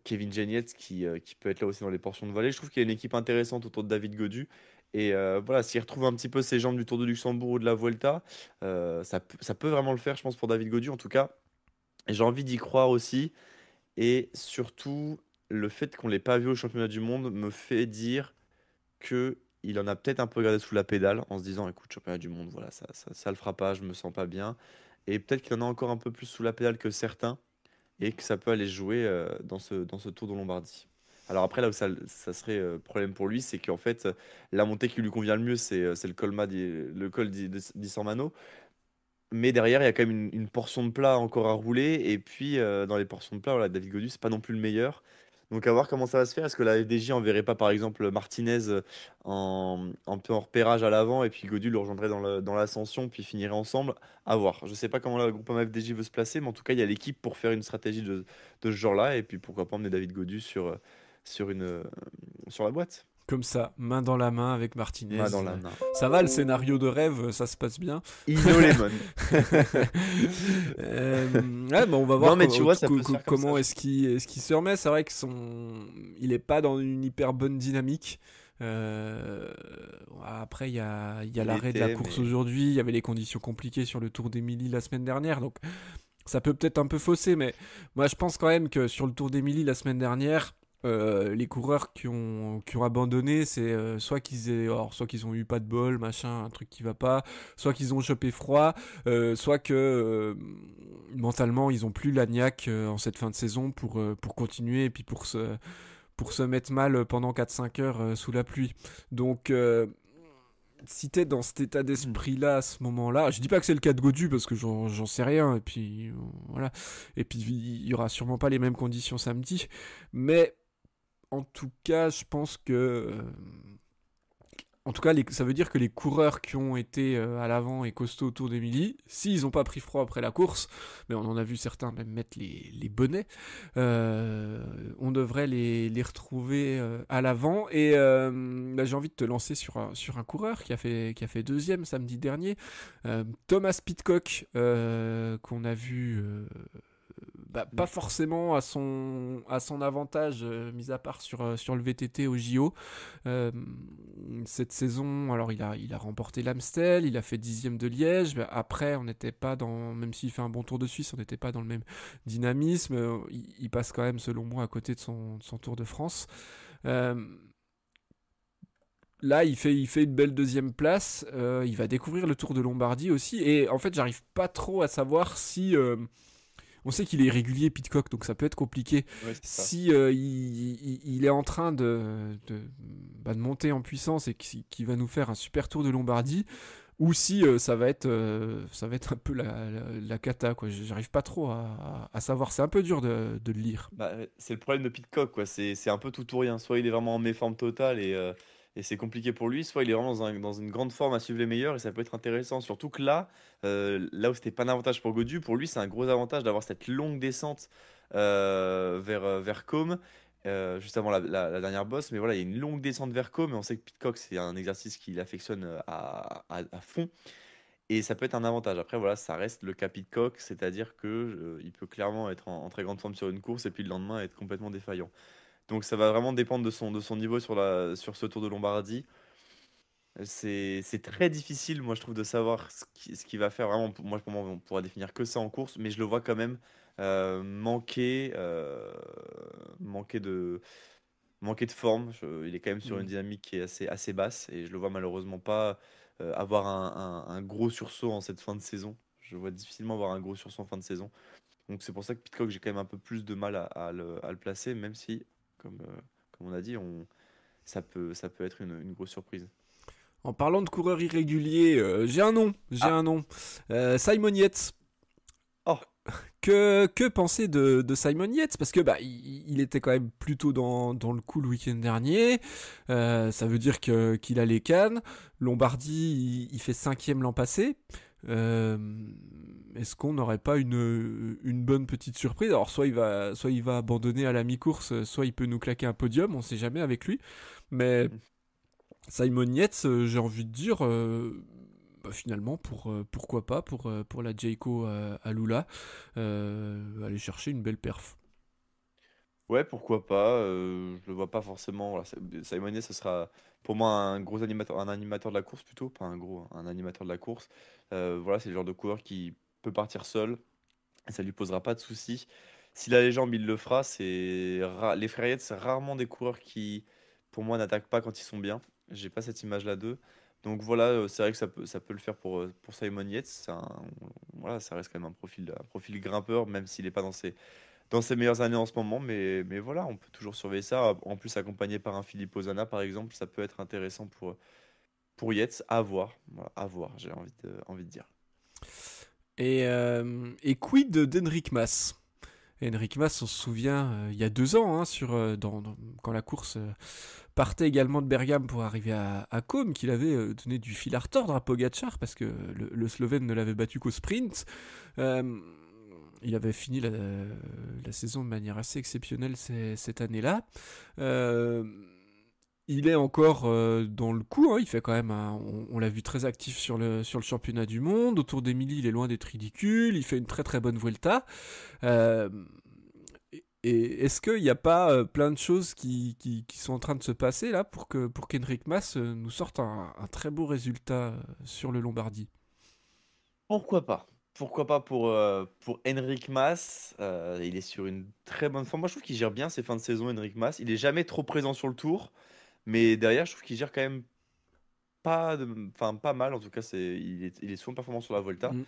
Kevin Genietz qui peut être là aussi dans les portions de vallée. Je trouve qu'il y a une équipe intéressante autour de David Godu. Et voilà, s'il retrouve un petit peu ses jambes du Tour de Luxembourg ou de la Vuelta, ça peut vraiment le faire, je pense, pour David Godu. En tout cas, j'ai envie d'y croire aussi. Et surtout, le fait qu'on ne l'ait pas vu au championnat du monde me fait dire que il en a peut-être un peu regardé sous la pédale en se disant, écoute, championnat du monde, voilà, ça le fera pas, je me sens pas bien. Et peut-être qu'il en a encore un peu plus sous la pédale que certains et que ça peut aller jouer dans ce Tour de Lombardie. Alors après, là où ça serait problème pour lui, c'est qu'en fait, la montée qui lui convient le mieux, c'est le col di Sormano. Mais derrière, il y a quand même une portion de plat encore à rouler. Et puis, dans les portions de plat, voilà, David Godu, c'est pas non plus le meilleur. Donc, à voir comment ça va se faire. Est-ce que la FDJ enverrait pas, par exemple, Martinez un peu en repérage à l'avant et puis Godu le rejoindrait dans l'ascension, puis finirait ensemble? À voir. Je sais pas comment le groupe FDJ veut se placer, mais en tout cas, il y a l'équipe pour faire une stratégie de ce genre-là. Et puis, pourquoi pas emmener David Godu sur la boîte. Comme ça, main dans la main avec Martinez. Main dans la main. Ça va, le scénario de rêve, ça se passe bien. Ino Lemon. Ouais, bah on va voir Non, mais tu vois, ça peut se faire comme comment ça. est-ce qu'il se remet. C'est vrai que il est pas dans une hyper bonne dynamique. Après, il y a l'arrêt de la L'été, course mais aujourd'hui. Il y avait les conditions compliquées sur le Tour d'Émilie la semaine dernière. Donc, ça peut peut-être un peu fausser. Mais moi, je pense quand même que sur le Tour d'Émilie la semaine dernière, les coureurs qui ont abandonné, c'est soit qu'ils ont eu pas de bol, machin, un truc qui va pas, soit qu'ils ont chopé froid, soit que mentalement ils ont plus la niaque en cette fin de saison pour continuer et puis pour se mettre mal pendant 4-5 heures sous la pluie. Donc si t'es dans cet état d'esprit-là à ce moment-là, je dis pas que c'est le cas de Godu parce que j'en sais rien, et puis voilà, et puis il y aura sûrement pas les mêmes conditions samedi, mais en tout cas, je pense que. En tout cas, ça veut dire que les coureurs qui ont été à l'avant et costauds autour d'Emilie, s'ils n'ont pas pris froid après la course, mais on en a vu certains même mettre les bonnets, on devrait les retrouver à l'avant. Et bah, j'ai envie de te lancer sur un coureur qui a fait deuxième samedi dernier, Thomas Pidcock, qu'on a vu. Pas forcément à son avantage, mis à part sur le VTT au JO. Cette saison, alors il a remporté l'Amstel, il a fait 10e de Liège. Après, on n'était pas même s'il fait un bon Tour de Suisse, on n'était pas dans le même dynamisme. Il passe quand même, selon moi, à côté de son Tour de France. Là, il fait une belle deuxième place. Il va découvrir le Tour de Lombardie aussi. Et en fait, j'arrive pas trop à savoir si... on sait qu'il est irrégulier, Pidcock, donc ça peut être compliqué. ouais, c'est ça. Si il est en train de monter en puissance et qu'il va nous faire un super Tour de Lombardie, ou si ça va être un peu la cata, quoi. J'arrive pas trop à savoir. C'est un peu dur de le lire. Bah, c'est le problème de Pitcock, quoi. C'est un peu tout ou rien. Soit il est vraiment en méforme totale et c'est compliqué pour lui, soit il est vraiment dans une grande forme à suivre les meilleurs et ça peut être intéressant. Surtout que là où c'était pas un avantage pour Godu, pour lui c'est un gros avantage d'avoir cette longue descente vers Côme, juste avant la dernière bosse. Mais voilà, il y a une longue descente vers Côme et on sait que Pitcock c'est un exercice qu'il affectionne à fond. Et ça peut être un avantage. Après, voilà, ça reste le cas Pitcock, c'est-à-dire que il peut clairement être en très grande forme sur une course et puis le lendemain être complètement défaillant. Donc ça va vraiment dépendre de son niveau sur ce Tour de Lombardie. C'est très difficile, moi je trouve, de savoir ce qu'il va faire vraiment. Pour moi, on pourra définir que ça en course, mais je le vois quand même manquer manquer de forme. Il est quand même sur une Mm. dynamique qui est assez basse et je le vois malheureusement pas avoir un gros sursaut en cette fin de saison. Je vois difficilement avoir un gros sursaut en fin de saison. Donc c'est pour ça que Pitcock, j'ai quand même un peu plus de mal à le placer, même si, comme on a dit, ça peut être une grosse surprise. En parlant de coureurs irréguliers, j'ai un nom. Ah, Simon Yates. oh, Que penser de Simon Yates? Parce que il était quand même plutôt dans le coup le week-end dernier. Ça veut dire qu'il a les cannes. Lombardie, il fait cinquième l'an passé. Euh, Est-ce qu'on n'aurait pas une bonne petite surprise? Alors soit il va abandonner à la mi-course, soit il peut nous claquer un podium, on sait jamais avec lui. Mais Simon Yates, j'ai envie de dire, finalement, pourquoi pas pour la Jayco à Lula, aller chercher une belle perf. ouais, pourquoi pas. Je le vois pas forcément. Voilà, Simonet, ce sera pour moi un gros animateur, un animateur de la course plutôt, pas un gros, un animateur de la course. Voilà, c'est le genre de coureur qui peut partir seul et ça lui posera pas de soucis. S'il a les jambes, il le fera. Les frères Yates, c'est rarement des coureurs qui, pour moi, n'attaquent pas quand ils sont bien. J'ai pas cette image-là d'eux. Donc voilà, c'est vrai que ça peut le faire pour Simon Yates. Voilà, ça reste quand même un profil grimpeur, même s'il n'est pas dans ses meilleures années en ce moment. Mais voilà, on peut toujours surveiller ça. En plus, accompagné par un Philippe Ozana, par exemple, ça peut être intéressant pour Yates à voir. Voilà, à voir, j'ai envie de dire. Et quid d'Henrik Mas? Henrik Mas, on se souvient, il y a 2 ans, hein, quand la course partait également de Bergame pour arriver à Côme, qu'il avait donné du fil à retordre à Pogacar, parce que le Slovène ne l'avait battu qu'au sprint. Euh, il avait fini la saison de manière assez exceptionnelle cette année-là. Euh, il est encore dans le coup, hein, il fait quand même, on l'a vu très actif sur le championnat du monde. Autour d'Émilie, il est loin d'être ridicule, il fait une très très bonne Vuelta. Euh, et est-ce qu'il n'y a pas plein de choses qui sont en train de se passer là pour qu'Henrik Mas nous sorte un très beau résultat sur le Lombardie? Pourquoi pas? Pourquoi pas pour Enric Mas? Il est sur une très bonne forme. Moi, je trouve qu'il gère bien ses fins de saison, Enric Mas. Il est jamais trop présent sur le tour, mais derrière, je trouve qu'il gère quand même enfin, pas mal. En tout cas, il est souvent performant sur la Volta. Mm.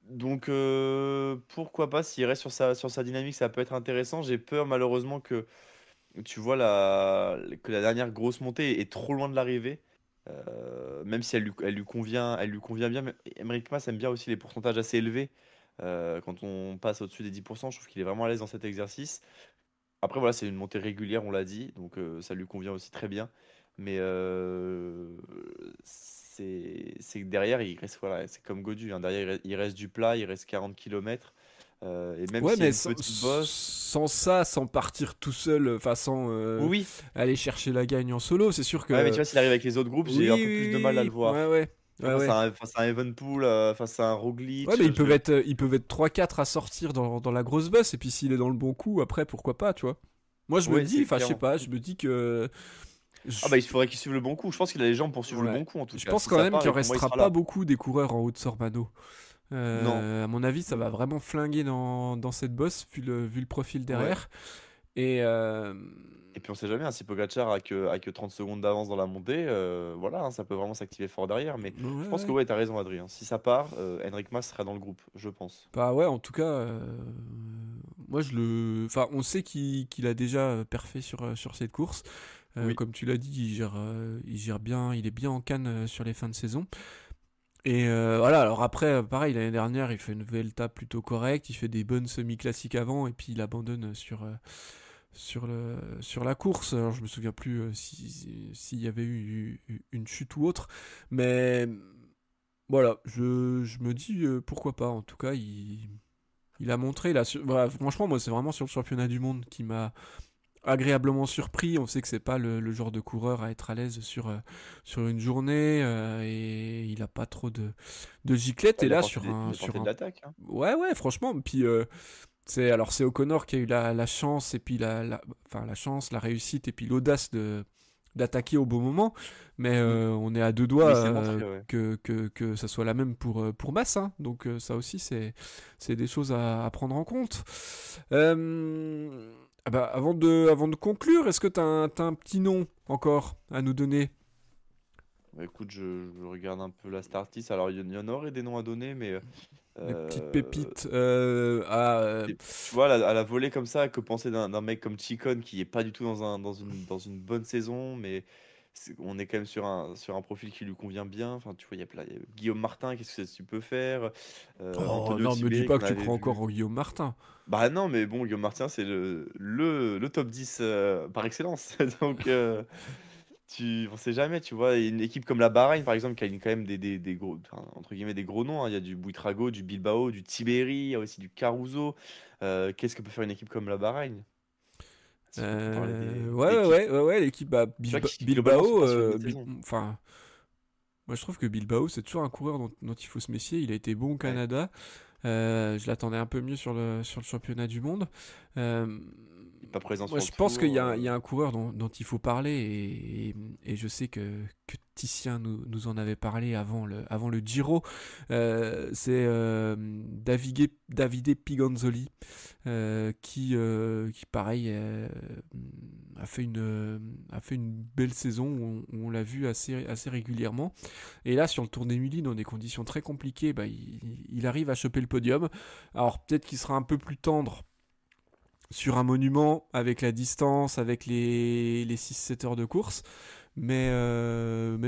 Donc, pourquoi pas, s'il reste sur sa dynamique, ça peut être intéressant. J'ai peur, malheureusement, que tu vois que la dernière grosse montée est trop loin de l'arrivée. Même si elle lui convient bien. Mais Emeric Mas aime bien aussi les pourcentages assez élevés. Quand on passe au-dessus des 10%, je trouve qu'il est vraiment à l'aise dans cet exercice. Après, voilà, c'est une montée régulière, on l'a dit, donc ça lui convient aussi très bien. Mais c'est que derrière, il reste, voilà, c'est comme Godu, hein, derrière, il reste du plat, il reste 40 km. Et même Ouais, s'il y a mais une petite bosse, sans ça, sans partir tout seul, enfin sans oui, aller chercher la gagne en solo, c'est sûr ouais, mais tu que vois, s'il arrive avec les autres groupes, j'ai un oui, peu plus de mal à le oui, oui, ouais, voir. ouais, Tu ouais, vois, ouais. face à un Evenpool, face à un Ouais, Roglic, mais ils peuvent être 3-4 à sortir dans la grosse bosse, et puis s'il est dans le bon coup, après, pourquoi pas, tu vois. Moi, je me ouais, dis, c'est enfin, je sais clairement. pas, je me dis que. Ah bah il faudrait qu'il suive le bon coup. Je pense qu'il a les jambes pour suivre le Ouais. bon coup en tout Je cas. pense Si quand ça même part, qu'il en pour moi il restera sera pas là. beaucoup des coureurs en haut de Sormano. Non. À mon avis, ça va vraiment flinguer dans cette bosse, vu le profil Ouais. derrière. Et Et puis on sait jamais, hein, si Pogacar a que 30 secondes d'avance dans la montée, voilà, hein, ça peut vraiment s'activer fort derrière. Mais ouais, je pense que ouais. ouais, t'as raison Adrien. Si ça part, Henrik Mas sera dans le groupe, je pense. Bah ouais, en tout cas, moi enfin, on sait qu'il a déjà perfé sur cette course. Oui. Comme tu l'as dit, il gère bien, il est bien en canne sur les fins de saison. Et voilà, alors après, pareil, l'année dernière, il fait une Vuelta plutôt correcte, il fait des bonnes semi-classiques avant, et puis il abandonne sur la course. Alors je me souviens plus s'il y avait eu une chute ou autre, mais voilà, je me dis pourquoi pas. En tout cas, il a montré là. Voilà, franchement, moi, c'est vraiment sur le championnat du monde qui m'a agréablement surpris. On sait que c'est pas le genre de coureur à être à l'aise sur une journée et il a pas trop de giclettes. Ah, Et il a là, tenté, sur un, il a sur tenté de un, l'attaque, hein. ouais, ouais, franchement. Puis c'est O'Connor qui a eu la chance et puis enfin la chance, la réussite et puis l'audace d'attaquer au bon moment, mais Mm. on est à deux Mais doigts il s'est montré, ouais. que ça soit la même pour Mass, hein. Donc ça aussi c'est des choses à prendre en compte. Ah bah, avant de conclure, est-ce que t'as un petit nom encore à nous donner? Bah, écoute, je regarde un peu la start-list. Alors il y en aurait des noms à donner, mais Des petites euh, pépites tu vois, à la volée comme ça, que penser d'un mec comme Chicone qui est pas du tout dans une bonne saison, mais on est quand même sur un profil qui lui convient bien. Enfin, tu vois, il y a Guillaume Martin, qu'est-ce que tu peux faire? Oh Antonio non, me dis Tiberi pas qu'on que tu avait crois encore vu. au Guillaume Martin. Bah non, mais bon, Guillaume Martin, c'est le top 10 par excellence. Donc, on sait jamais, tu vois. Une équipe comme la Bahreïn, par exemple, qui a quand même des gros, enfin, entre guillemets, des gros noms, hein. Il y a du Buitrago, du Bilbao, du Tiberi, il y a aussi du Caruso. Qu'est-ce que peut faire une équipe comme la Bahreïn? Si on peut parler Ouais, ouais, d'équipes, ouais, ouais, ouais, l'équipe tu vois, qui globalement sont Bilbao, pas sur une bonne saison. enfin, moi je trouve que Bilbao c'est toujours un coureur dont il faut se méfier. Il a été bon au Ouais, Canada. Je l'attendais un peu mieux sur le championnat du monde. Euh, il est pas présent Moi, sur je le pense qu'il y tour. a, il y a un coureur dont il faut parler et je sais que Titien nous en avait parlé avant le Giro. C'est Davide Piganzoli qui pareil, a fait une belle saison où on l'a vu assez régulièrement. Et là, sur le Tour d'Émilie, dans des conditions très compliquées, bah, il arrive à choper le podium. Alors peut-être qu'il sera un peu plus tendre sur un monument avec la distance, avec les 6-7 heures de course. Mais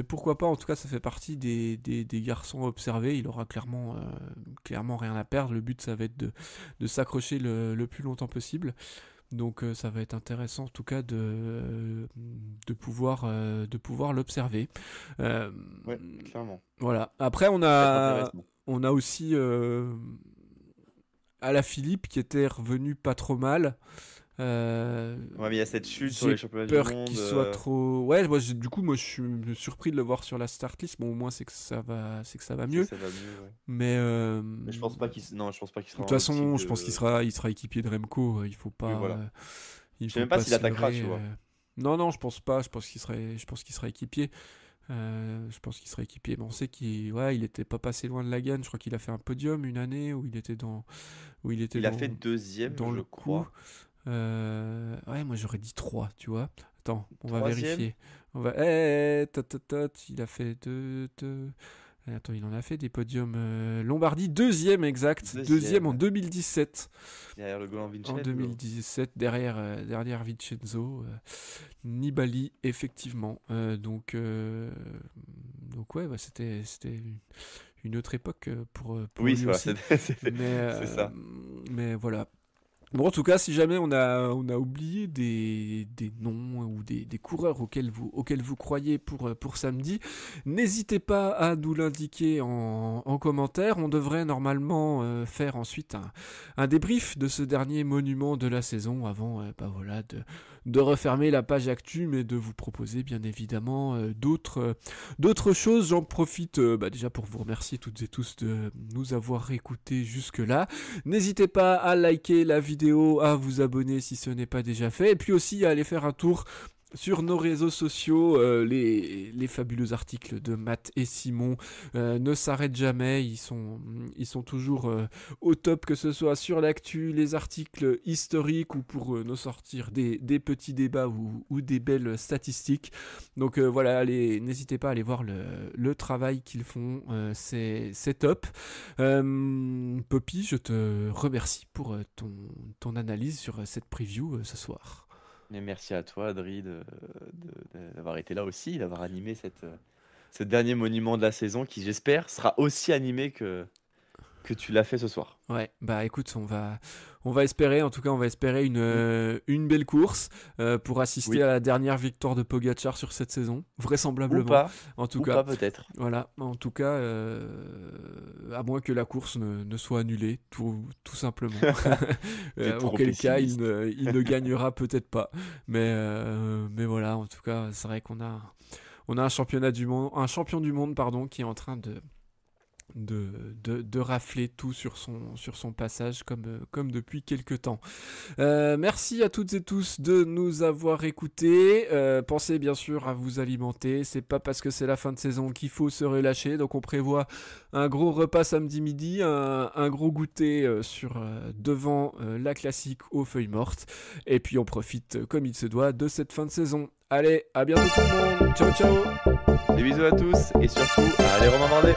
pourquoi pas, en tout cas ça fait partie des garçons à observer. Il aura clairement rien à perdre. Le but ça va être de s'accrocher le plus longtemps possible. Donc ça va être intéressant en tout cas de pouvoir l'observer. Euh, Ouais, clairement. voilà. Après Ça va être intéressant. on a aussi Alaphilippe qui était revenu pas trop mal. Ouais, mais il y a cette chute sur J'ai les championnats du peur monde. qu'il soit trop. Ouais, moi, du coup, moi, je suis surpris de le voir sur la start list. Bon, au moins, c'est que ça va C'est mieux. que ça va mieux, ouais. Mais Mais je pense pas qu'il non, je pense pas qu'il de sera toute dans l'optique façon, je pense de. il sera équipier de Remco. Il faut Oui, pas, voilà. il Je sais faut même pas pas s'il se attaquera, leurrer. tu vois. Non, je pense pas. Je pense qu'il sera équipier. Je pense qu'il sera équipier. Mais on sait il était pas passé loin de la gagne. Je crois qu'il a fait un podium une année où il était Il a fait deuxième, dans je le coup. crois. Ouais, moi j'aurais dit 3, tu vois. Attends, on va Troisième. vérifier. Il a fait deux. Attends, il en a fait des podiums. Lombardie, deuxième exact. Deuxième en Deuxième. 2017. Derrière le Golan En Vincenzo. 2017, derrière Vincenzo. Nibali, effectivement. Donc ouais, c'était une autre époque pour Oui, lui voilà, aussi. Mais, c'est ça. mais voilà. Bon, en tout cas, si jamais on a oublié des noms ou des coureurs auxquels vous croyez pour samedi, n'hésitez pas à nous l'indiquer en commentaire. On devrait normalement faire ensuite un débrief de ce dernier monument de la saison avant de refermer la page actu, mais de vous proposer bien évidemment d'autres choses. J'en profite déjà pour vous remercier toutes et tous de nous avoir écoutés jusque-là. N'hésitez pas à liker la vidéo, à vous abonner si ce n'est pas déjà fait, et puis aussi à aller faire un tour sur nos réseaux sociaux. Les fabuleux articles de Matt et Simon ne s'arrêtent jamais, ils sont toujours au top, que ce soit sur l'actu, les articles historiques ou pour nous sortir des petits débats ou des belles statistiques. Donc voilà, n'hésitez pas à aller voir le travail qu'ils font, c'est top. Poppy, je te remercie pour ton analyse sur cette preview ce soir. Et merci à toi, Adri, d'avoir été là aussi, d'avoir animé ce dernier monument de la saison qui, j'espère, sera aussi animé que tu l'as fait ce soir. Ouais, bah écoute, on va espérer, en tout cas on va espérer une belle course pour assister à la dernière victoire de Pogacar sur cette saison, vraisemblablement. Ou pas, en tout ou cas, pas peut-être. Voilà, en tout cas, à moins que la course ne soit annulée, tout simplement. T'es trop Auquel cas, pessimiste. il ne gagnera peut-être pas. Mais voilà, en tout cas, c'est vrai qu'on a un championnat du monde, un champion du monde, pardon, qui est en train de rafler tout sur son passage comme depuis quelques temps. Merci à toutes et tous de nous avoir écoutés. Pensez bien sûr à vous alimenter. C'est pas parce que c'est la fin de saison qu'il faut se relâcher. Donc on prévoit un gros repas samedi midi, un gros goûter devant la classique aux feuilles mortes. Et puis on profite comme il se doit de cette fin de saison. Allez, à bientôt tout le monde. Ciao ciao. Des bisous à tous et surtout, allez Romain Bardet.